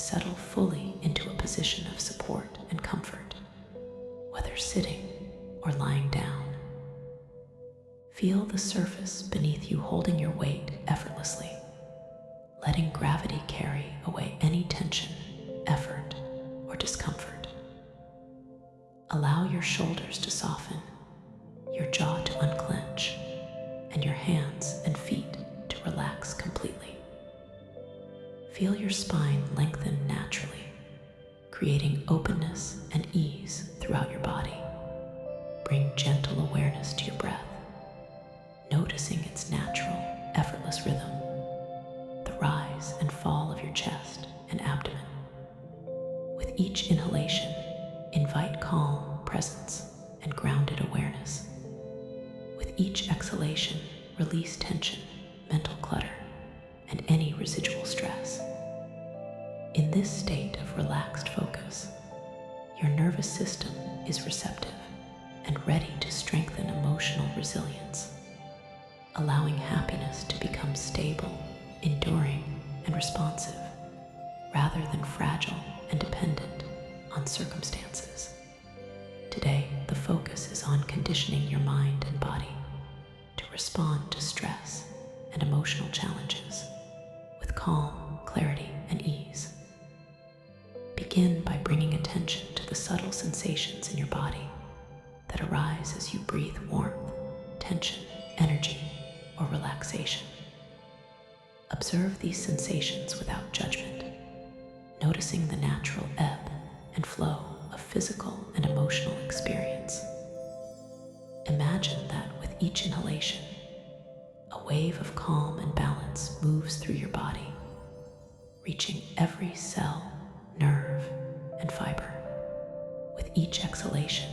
settle fully into a position of support and comfort, whether sitting or lying down. Feel the surface beneath you holding your weight effortlessly, letting gravity carry away any tension, effort, or discomfort. Allow your shoulders to soften, your jaw to unclench, and your hands and feet to relax completely. Feel your spine lengthen naturally, creating openness and ease throughout your body. Bring gentle awareness to your breath, noticing its natural, effortless rhythm, the rise and fall of your chest and abdomen. With each inhalation, invite calm, presence, and grounded awareness. With each exhalation, release tension, mental clutter, and any residual stress. In this state of relaxed focus, your nervous system is receptive and ready to strengthen emotional resilience, allowing happiness to become stable, enduring, and responsive, rather than fragile and dependent on circumstances. Today, the focus is on conditioning your mind and body to respond to stress and emotional challenges with calm, clarity, and ease. Begin by bringing attention to the subtle sensations in your body that arise as you breathe warmth, tension, energy, or relaxation. Observe these sensations without judgment, noticing the natural ebb and flow of physical and emotional experience. Imagine that with each inhalation, a wave of calm and balance moves through your body, reaching every cell, nerve, and fiber. With each exhalation,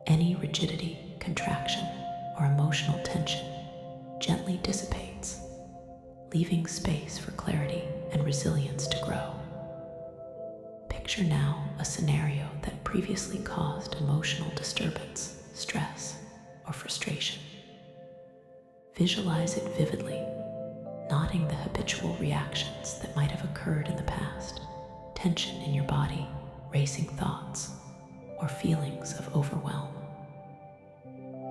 any rigidity, contraction, or emotional tension gently dissipates, leaving space for clarity and resilience to grow. Picture now a scenario that previously caused emotional disturbance, stress, or frustration. Visualize it vividly, noting the habitual reactions that might have occurred in the past, tension in your body, racing thoughts, or feelings of overwhelm.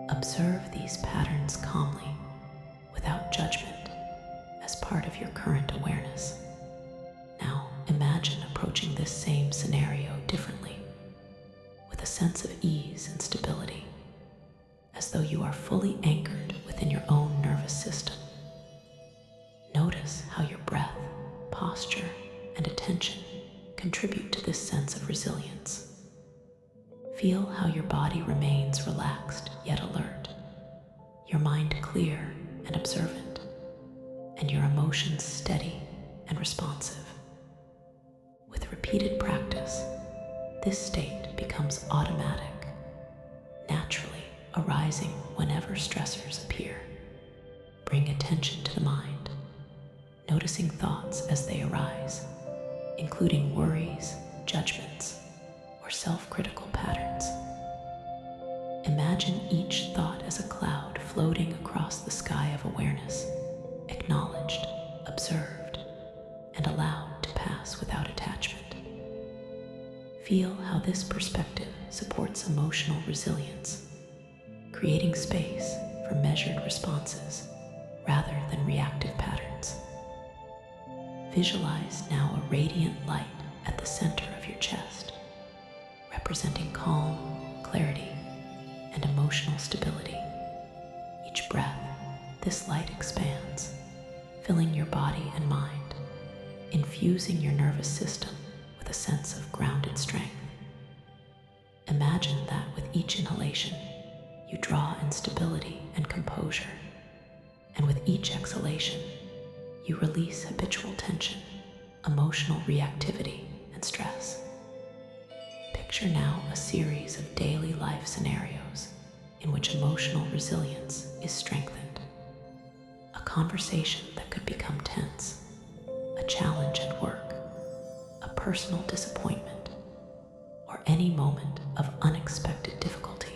Observe these patterns calmly, without judgment, as part of your current awareness. Now imagine approaching this same scenario differently, with a sense of ease and stability, as though you are fully anchored within your own nervous system. Notice how your breath, posture, and attention contribute to this sense of resilience. Feel how your body remains relaxed yet alert, your mind clear and observant, and your emotions steady and responsive. With repeated practice, this state becomes automatic, naturally arising whenever stressors appear. Bring attention to the mind, noticing thoughts as they arise, including worries, judgments, or self-critical patterns. Imagine each thought as a cloud floating across the sky of awareness, acknowledged, observed, and allowed to pass without attachment. Feel how this perspective supports emotional resilience, creating space for measured responses rather than reactive patterns. Visualize now a radiant light at the center of your chest, representing calm, clarity, and emotional stability. Each breath, this light expands, filling your body and mind, infusing your nervous system with a sense of grounded strength. Imagine that with each inhalation, you draw in stability and composure, and with each exhalation, you release habitual tension, emotional reactivity, and stress. Picture now a series of daily life scenarios in which emotional resilience is strengthened. A conversation that could become tense, a challenge at work, a personal disappointment, or any moment of unexpected difficulty.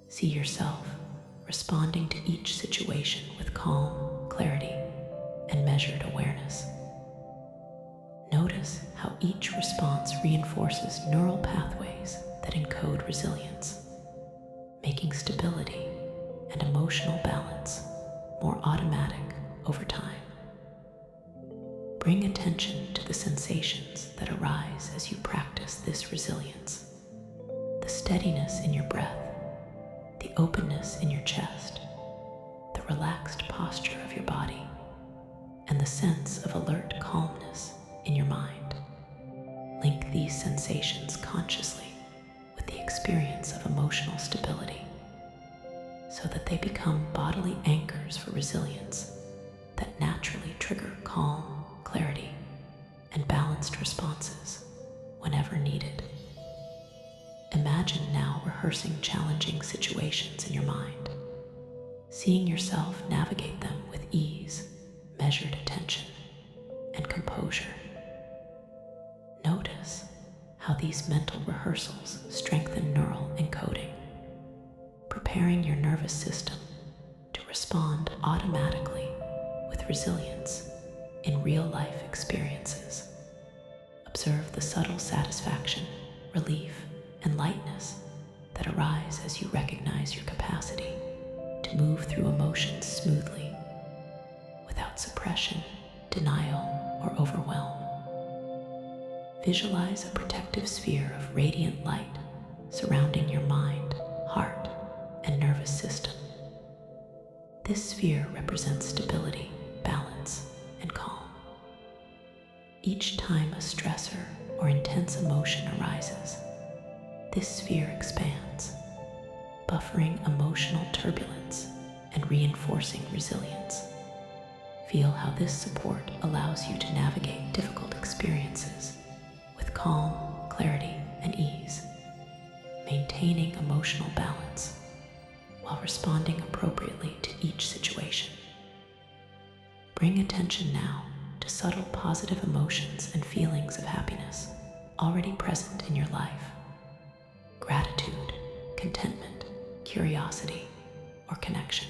See yourself responding to each situation with calm, clarity, and measured awareness. Notice how each response reinforces neural pathways that encode resilience, making stability and emotional balance more automatic over time. Bring attention to the sensations that arise as you practice this resilience. The steadiness in your breath, the openness in your chest, the relaxed posture of your body, and the sense of alert calmness in your mind. Link these sensations consciously with the experience of emotional stability so that they become bodily anchors for resilience that naturally trigger calm, clarity, and balanced responses whenever needed. Imagine now rehearsing challenging situations in your mind, seeing yourself navigate them with ease, measured attention, and composure. Notice how these mental rehearsals strengthen neural encoding, preparing your nervous system to respond automatically with resilience in real-life experiences. Observe the subtle satisfaction, relief, and lightness that arise as you recognize your capacity to move through emotions smoothly, without suppression, denial, or overwhelm. Visualize a protective sphere of radiant light surrounding your mind, heart, and nervous system. This sphere represents stability, balance, and calm. Each time a stressor or intense emotion arises, this sphere expands, buffering emotional turbulence and reinforcing resilience. Feel how this support allows you to navigate difficult experiences with calm, clarity, and ease, maintaining emotional balance while responding appropriately to each situation. Bring attention now to subtle positive emotions and feelings of happiness already present in your life. Gratitude, contentment, curiosity, or connection.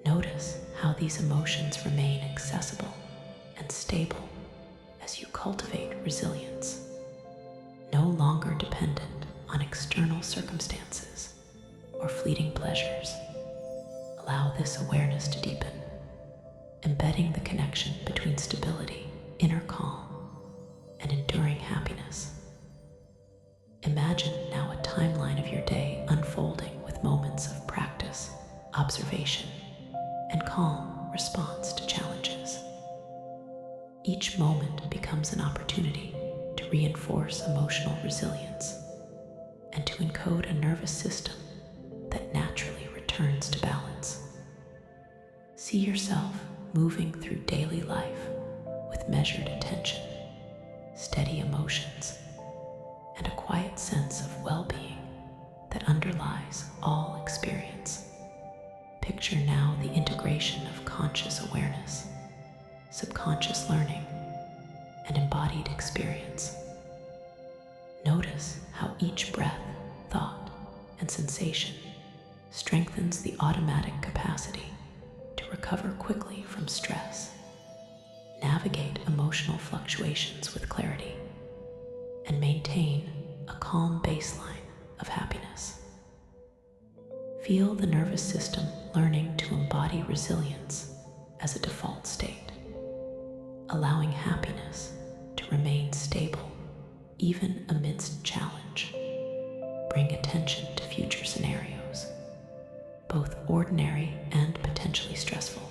Notice how these emotions remain accessible and stable as you cultivate resilience, no longer dependent on external circumstances or fleeting pleasures. Allow this awareness to deepen, embedding the connection between stability, inner calm, and enduring happiness. Imagine now a timeline of your day unfolding with moments of practice, observation, and calm response to challenges. Each moment becomes an opportunity to reinforce emotional resilience and to encode a nervous system that naturally returns to balance. See yourself moving through daily life with measured attention, steady emotions, and a quiet sense of well-being that underlies all experience. Picture now the integration of conscious awareness, subconscious learning, and embodied experience. Notice how each breath, thought, and sensation strengthens the automatic capacity to recover quickly from stress, navigate emotional fluctuations with clarity, and maintain a calm baseline of happiness. Feel the nervous system learning to embody resilience as a default state, allowing happiness to remain stable even amidst challenge. Bring attention to future scenarios, both ordinary and potentially stressful,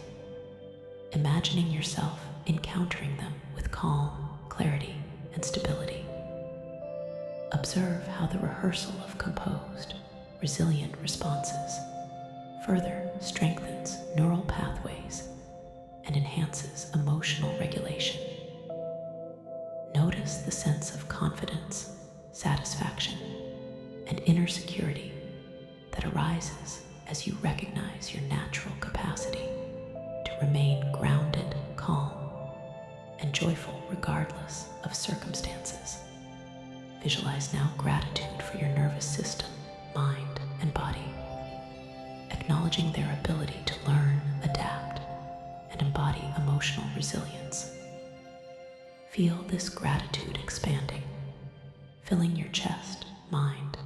imagining yourself encountering them with calm, clarity, and stability. Observe how the rehearsal of composed, resilient responses further strengthens neural pathways and enhances emotional regulation. Notice the sense of confidence, satisfaction, and inner security that arises as you recognize your natural capacity to remain grounded, calm, and joyful regardless of circumstances. Visualize now gratitude for your nervous system, mind, and body, acknowledging their ability to learn, adapt, and embody emotional resilience. Feel this gratitude expanding, filling your chest, mind,